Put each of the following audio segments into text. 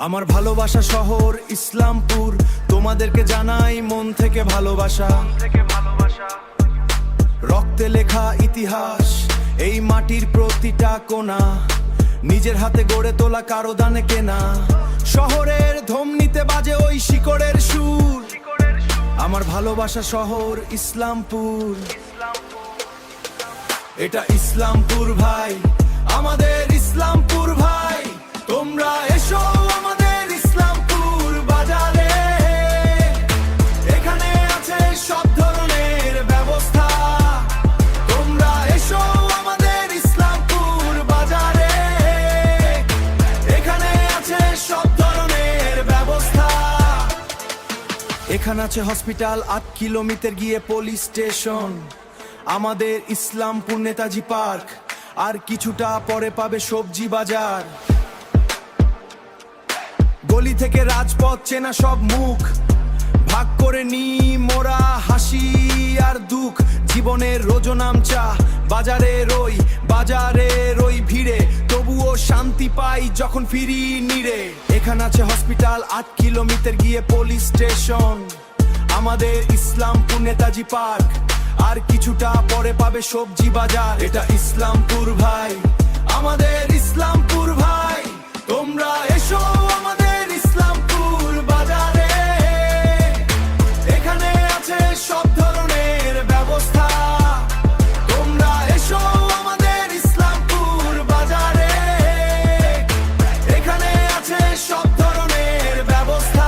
আমার ভালোবাসা শহর ইসলামপুর, তোমাদেরকে জানাই মন থেকে ভালোবাসা। রক্তে লেখা ইতিহাস, এই মাটির প্রতিটা কোণা, নিজের হাতে গড়ে তোলা কারো দানে কেনা। শহরের ধমনীতে বাজে ওই শিকড়ের সুর, আমার ভালোবাসা শহর ইসলামপুর। এটা ইসলামপুর ভাই, আমাদের ইসলামপুর ভাই। তোমরা এসো আমাদের ইসলামপুর বাজারে, এখানে আছে সব ধরনের ব্যবস্থা। তোমরা এসো আমাদের ইসলামপুর বাজারে, এখানে আছে সব ধরনের ব্যবস্থা। এখানে আছে হসপিটাল, 8 কিলোমিটার গিয়ে পুলিশ স্টেশন। আমাদের ইসলামপুর নেতাজি পার্ক, আর কিছুটা পরে পাবে সবজি বাজার। গলি থেকে রাজপথ চেনা সব মুখ, ভাগ করে নি মোরা হাসি আর দুঃখ। জীবনের রোজনামচা বাজারে রই ভিড়ে, তবুও শান্তি পাই যখন ফিরি নিরে। এখানে আছে হসপিটাল, 8 কিলোমিটার গিয়ে পুলিশ স্টেশন। আমাদের ইসলামপুর নেতাজি পার্ক, আর কিছুটা পরে পাবে সবজি বাজার। এটা ইসলামপুর ভাই, আমাদের ইসলামপুর ভাই। তোমরা এসো আমাদের ইসলামপুর বাজারে, এখানে আছে সব ধরনের ব্যবস্থা। তোমরা এসো আমাদের ইসলামপুর বাজারে, এখানে আছে সব ধরনের ব্যবস্থা।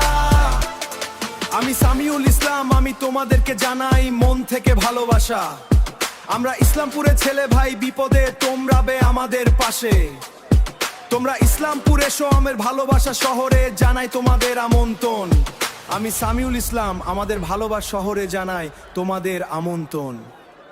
আমি সামিউল ইসলাম, আমি তোমাদেরকে জানাই মন থেকে ভালোবাসা। আমরা ইসলামপুরের ছেলে ভাই, বিপদে তোমরা বে আমাদের পাশে। তোমরা ইসলামপুর এসো আমার ভালোবাসা শহরে, জানাই তোমাদের আমন্ত্রণ। আমি সামিউল ইসলাম, আমাদের ভালোবাসা শহরে জানাই তোমাদের আমন্ত্রণ।